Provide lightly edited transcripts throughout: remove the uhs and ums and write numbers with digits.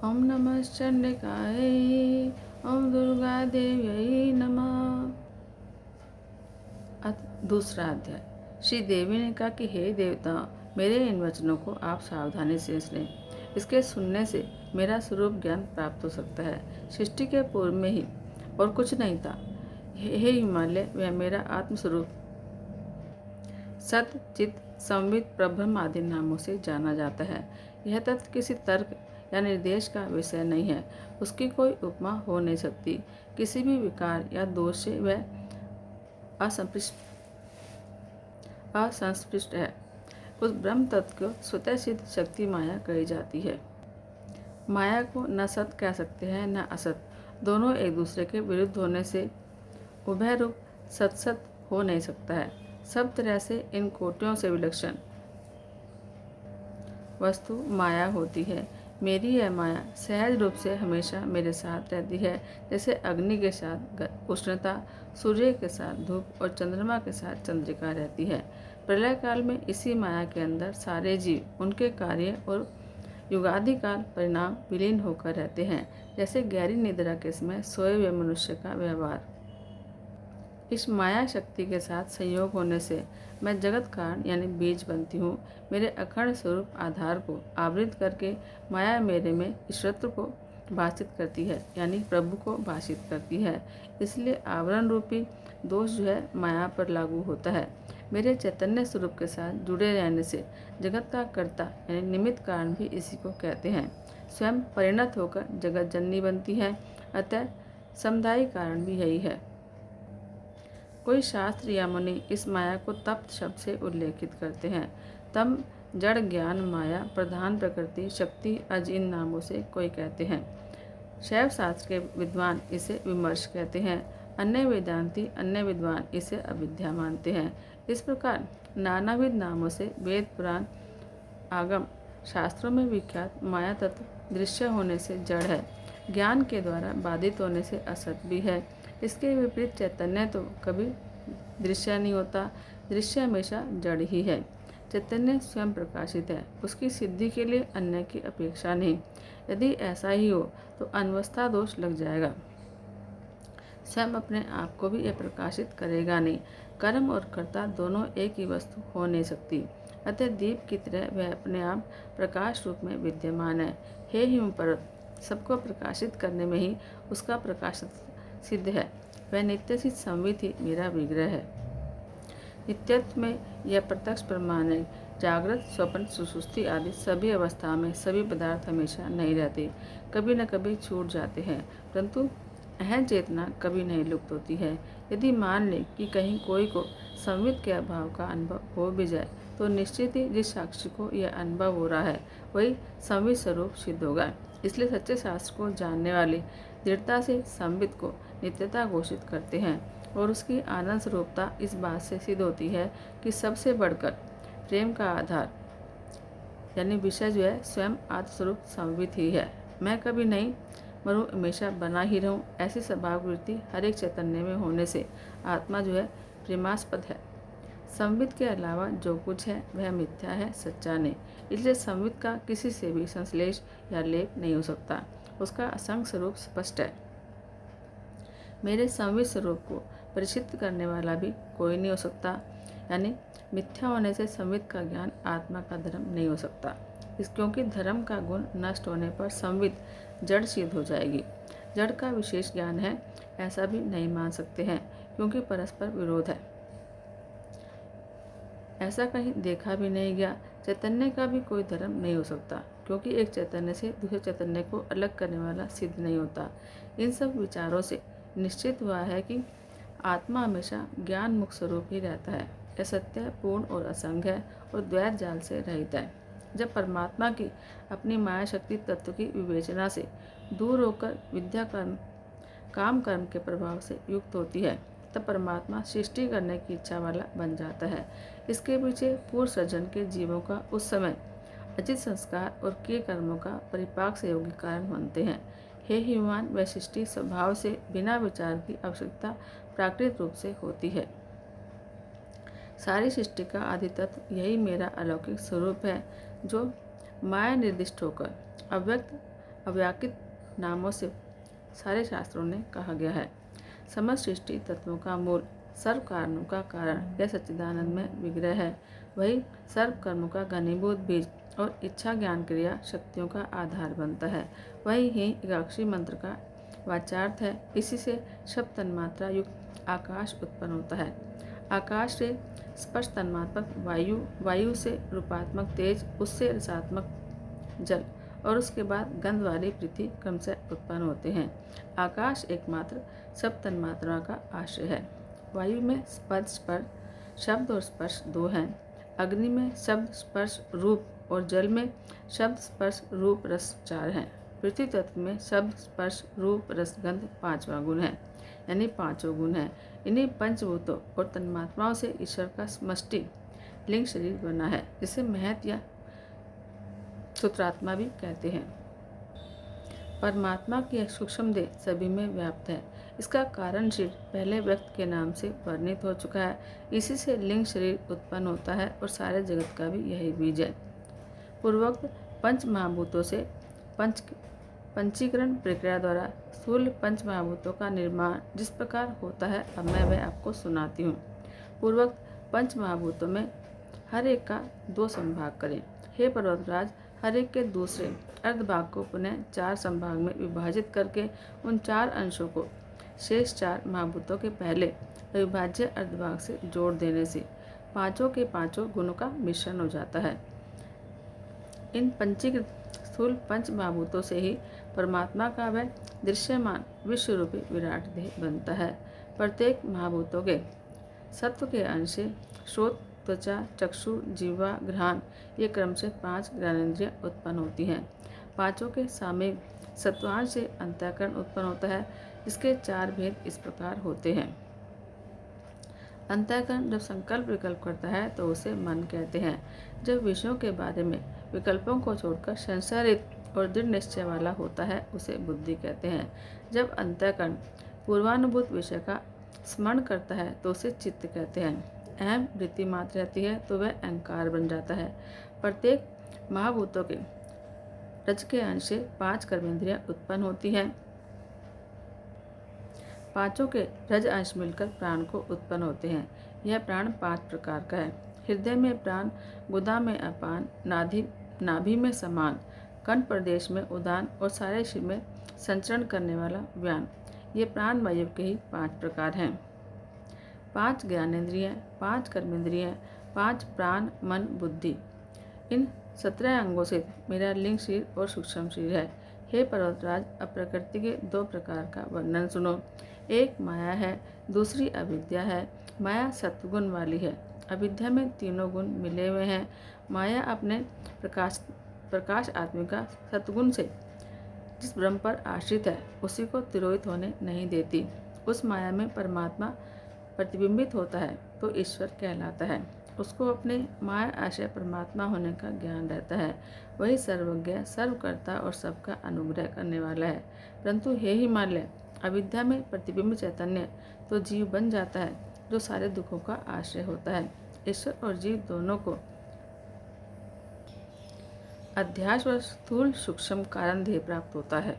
ओम नमः चंडिकायै, ओम दुर्गा देव्यै नमः। दूसरा अध्याय। श्री देवी ने कहा कि हे देवता, मेरे इन वचनों को आप सावधानी से सुनें। इसके सुनने से मेरा स्वरूप ज्ञान प्राप्त हो सकता है। सृष्टि के पूर्व में ही और कुछ नहीं था। हे हिमालय, वह मेरा आत्मस्वरूप सत चित संवित प्रब्रह्म आदि नामों से जाना जाता है। यह तत्व किसी तर्क या निर्देश का विषय नहीं है। उसकी कोई उपमा हो नहीं सकती। किसी भी विकार या दोष से वह असंस्पृष्ट है। उस ब्रह्म तत्व को स्वतः सिद्ध शक्ति माया कही जाती है। माया को न सत कह सकते हैं न असत। दोनों एक दूसरे के विरुद्ध होने से उभय रूप सत हो नहीं सकता है। सब तरह से इन कोटियों से विलक्षण वस्तु माया होती है। मेरी यह माया सहज रूप से हमेशा मेरे साथ रहती है, जैसे अग्नि के साथ उष्णता, सूर्य के साथ धूप और चंद्रमा के साथ चंद्रिका रहती है। प्रलय काल में इसी माया के अंदर सारे जीव, उनके कार्य और युगादि काल परिणाम विलीन होकर रहते हैं, जैसे गहरी निद्रा के समय सोए हुए मनुष्य का व्यवहार। इस माया शक्ति के साथ संयोग होने से मैं जगत कारण यानी बीज बनती हूँ। मेरे अखंड स्वरूप आधार को आवृत करके माया मेरे में ईश्वरत्व को भाषित करती है, यानी प्रभु को भाषित करती है। इसलिए आवरण रूपी दोष जो है माया पर लागू होता है। मेरे चैतन्य स्वरूप के साथ जुड़े रहने से जगत का कर्ता यानी निमित्त कारण भी इसी को कहते हैं। स्वयं परिणत होकर जगत जननी बनती है, अतः समुदाय कारण भी यही है। कोई शास्त्र या मुनि इस माया को तप्त शब्द से उल्लेखित करते हैं। तम, जड़, ज्ञान, माया, प्रधान, प्रकृति, शक्ति, अज इन नामों से कोई कहते हैं। शैव शास्त्र के विद्वान इसे विमर्श कहते हैं। अन्य वेदांती, अन्य विद्वान इसे अविद्या मानते हैं। इस प्रकार नानाविध नामों से वेद, पुराण, आगम शास्त्रों में विख्यात माया तत्व दृश्य होने से जड़ है, ज्ञान के द्वारा बाधित होने से असत भी है। इसके विपरीत चैतन्य तो कभी दृश्य नहीं होता। दृश्य हमेशा जड़ ही है। चैतन्य स्वयं प्रकाशित है, उसकी सिद्धि के लिए अन्य की अपेक्षा नहीं। यदि ऐसा ही हो तो अनवस्था दोष लग जाएगा। स्वयं अपने आप को भी यह प्रकाशित करेगा नहीं। कर्म और कर्ता दोनों एक ही वस्तु हो नहीं सकती। अतः दीप की तरह वह अपने आप प्रकाश रूप में विद्यमान है। हे हिम पर्वत, सबको प्रकाशित करने में ही उसका प्रकाश सिद्ध है। वह नित्य सिद्ध संवित ही मेरा विग्रह है। नित्यत्व में यह प्रत्यक्ष प्रमाण है। जागृत, स्वप्न, सुसुप्ति आदि सभी अवस्था में सभी पदार्थ हमेशा नहीं रहते, कभी न कभी छूट जाते हैं, परंतु अहम चेतना कभी नहीं लुप्त होती है। यदि मान लें कि कहीं कोई को संवित के अभाव का अनुभव हो भी जाए तो निश्चित ही जिस साक्षी को यह अनुभव हो रहा है वही संवित स्वरूप सिद्ध होगा। इसलिए सच्चे शास्त्र को जानने वाले दृढ़ता से संवित को नित्यता घोषित करते हैं और उसकी आनंद स्वरूपता इस बात से सिद्ध होती है कि सबसे बढ़कर प्रेम का आधार यानी विषय जो है स्वयं आत्मस्वरूप संवित ही है। मैं कभी नहीं मरूं, हमेशा बना ही रहूं, ऐसी स्वभाव वृत्ति हर एक चैतन्य में होने से आत्मा जो है प्रेमास्पद है। संवित के अलावा जो कुछ है वह मिथ्या है, सच्चा नहीं। इसलिए संवित का किसी से भी संश्लेष या लेप नहीं हो सकता। उसका असंग स्वरूप स्पष्ट है। मेरे संवित स्वरूप को परिचित करने वाला भी कोई नहीं हो सकता, यानी मिथ्या होने से संवित का ज्ञान आत्मा का धर्म नहीं हो सकता। क्योंकि धर्म का गुण नष्ट होने पर संवित जड़ सिद्ध हो जाएगी। जड़ का विशेष ज्ञान है ऐसा भी नहीं मान सकते हैं, क्योंकि परस्पर विरोध है। ऐसा कहीं देखा भी नहीं गया। चैतन्य का भी कोई धर्म नहीं हो सकता, क्योंकि एक चैतन्य से दूसरे चैतन्य को अलग करने वाला सिद्ध नहीं होता। इन सब विचारों से निश्चित हुआ है कि आत्मा हमेशा ज्ञान मुक्त स्वरूप ही रहता है। यह सत्य, पूर्ण और असंग है और द्वैत जाल से रहित है। जब परमात्मा की अपनी माया शक्ति तत्व की विवेचना से दूर होकर विद्या कर्म काम कर्म के प्रभाव से युक्त होती है, तब परमात्मा सृष्टि करने की इच्छा वाला बन जाता है। इसके पीछे पूर्व सृजन के जीवों का उस समय अचित संस्कार और किए कर्मों का परिपाक से योग्य कारण बनते हैं। हे हिमवान, वह सृष्टि स्वभाव से बिना विचार की आवश्यकता प्राकृतिक रूप से होती है। सारी सृष्टि का आदि तत्व यही मेरा अलौकिक स्वरूप है, जो माया निर्दिष्ट होकर अव्यक्त अव्याकृत नामों से सारे शास्त्रों ने कहा गया है। समस्त सृष्टि तत्वों का मूल, सर्व कारणों का कारण यह सच्चिदानंद में विग्रह है। वही सर्व कर्मों का घनीभूत बीज और इच्छा ज्ञान क्रिया शक्तियों का आधार बनता है। वही ही एकाक्षरी मंत्र का वाचार्थ है। इसी से शब्द तन्मात्रा युक्त आकाश उत्पन्न होता है। आकाश से स्पर्श तन्मात्मक वायु, वायु से रूपात्मक तेज, उससे रसात्मक जल और उसके बाद गंध वाली पृथ्वी क्रमशः उत्पन्न होते हैं। आकाश एकमात्र सब तन्मात्राओं का आश्रय है। वायु में स्पर्श शब्द और स्पर्श दो हैं। अग्नि में शब्द स्पर्श रूप और जल में शब्द स्पर्श रूप रस 4 हैं। पृथ्वी तत्व में शब्द स्पर्श रूप रस गंध 5वां गुण है, यानी 5 गुण है। इन्हीं पंचभूतों और तन्मात्राओं से ईश्वर का समष्टि लिंग शरीर बना है, जिसे महत या सूत्रात्मा भी कहते हैं। परमात्मा की सूक्ष्म देह सभी में व्याप्त है। इसका कारण शरीर पहले व्यक्त के नाम से वर्णित हो चुका है। इसी से लिंग शरीर उत्पन्न होता है और सारे जगत का भी यही बीज है। पूर्वोक्त पंच महाभूतों से पंचीकरण प्रक्रिया द्वारा स्थूल पंच महाभूतों का निर्माण जिस प्रकार होता है, अब मैं वह आपको सुनाती हूँ। पूर्वोक्त पंच महाभूतों में हर एक का 2 संभाग करें। हे पर्वतराज, हर एक के दूसरे अर्धभाग को पुनः 4 संभाग में विभाजित करके उन 4 अंशों को शेष 4 महाभूतों के पहले अविभाज्य अर्धभाग से जोड़ देने से पांचों के पांचों गुणों का मिश्रण हो जाता है। इन पंचीकृत स्थूल पंच महाभूतों से ही परमात्मा का वह दृश्यमान विश्वरूपी विराट देह बनता है। प्रत्येक महाभूतों के सत्व के अंश से श्रोत, त्वचा, चक्षु, जीवा, घ्राण ये क्रम से 5 ज्ञानेंद्रियां उत्पन्न होती हैं। पांचों के सामयिक सत्वांश से अंतःकरण उत्पन्न होता है, जिसके 4 भेद इस प्रकार होते हैं। अंतःकरण जब संकल्प विकल्प करता है तो उसे मन कहते हैं। जब विषयों के बारे में विकल्पों को छोड़कर संसारित और दृढ़ निश्चय वाला होता है, उसे बुद्धि कहते हैं। जब अंतःकरण पूर्वानुभूत विषय का स्मरण करता है तो उसे चित्त कहते हैं। अहम वृत्ति मात्र रहती है तो वह अहंकार बन जाता है। प्रत्येक महाभूतों के रज के अंश से 5 कर्मेंद्रियां उत्पन्न होती हैं। पांचों के रज अंश मिलकर प्राण को उत्पन्न होते हैं। यह प्राण 5 प्रकार का है। हृदय में प्राण, गुदा में अपान, नाभि में समान, कंठ प्रदेश में उदान और सारे शरीर में संचरण करने वाला व्यान। ये प्राण वायु के ही 5 प्रकार हैं। 5 ज्ञानेंद्रियां, 5 कर्मेंद्रियां, 5 प्राण, मन, बुद्धि, इन 17 अंगों से मेरा लिंग शरीर और सूक्ष्म शरीर है। हे पर्वतराज, अब प्रकृति के 2 प्रकार का वर्णन सुनो। एक माया है, दूसरी अविद्या है। माया सत्वगुण वाली है। अविद्या में तीनों गुण मिले हुए हैं। माया अपने प्रकाश आत्मिका सत्गुण से जिस ब्रह्म पर आश्रित है, उसी को तिरोहित होने नहीं देती। उस माया में परमात्मा प्रतिबिंबित होता है तो ईश्वर कहलाता है। उसको अपने माया आशय परमात्मा होने का ज्ञान रहता है। वही सर्वज्ञ, सर्वकर्ता और सबका अनुग्रह करने वाला है। परंतु हे हिमालय, अविद्या में प्रतिबिंब चैतन्य तो जीव बन जाता है, जो सारे दुखों का आश्रय होता है। ईश्वर और जीव दोनों को अध्यास व स्थूल सूक्ष्म कारण ध्येय प्राप्त होता है।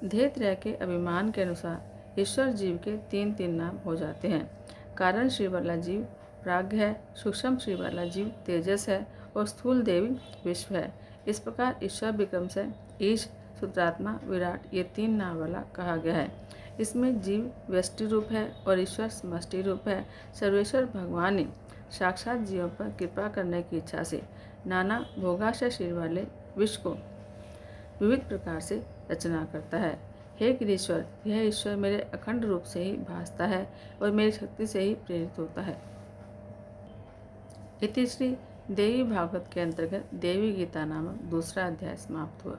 ध्येय त्रय के अभिमान के अनुसार ईश्वर जीव के 3 नाम हो जाते हैं। कारण श्री वाला जीव प्राज्ञ है, सूक्ष्म श्री वाला जीव तेजस है और स्थूल देवी विश्व है। इस प्रकार ईश्वर विक्रम से ईश, सूत्रात्मा, विराट ये 3 नाम वाला कहा गया है। इसमें जीव व्यष्टि रूप है और ईश्वर समष्टि रूप है। सर्वेश्वर भगवान ने साक्षात जीवों पर कृपा करने की इच्छा से नाना भोगाशय शरीर वाले विश्व को विविध प्रकार से रचना करता है। हे गिरीश्वर, यह ईश्वर मेरे अखंड रूप से ही भासता है और मेरी शक्ति से ही प्रेरित होता है। इति श्री देवी भागवत के अंतर्गत देवी गीता नामक दूसरा अध्याय समाप्त हुआ।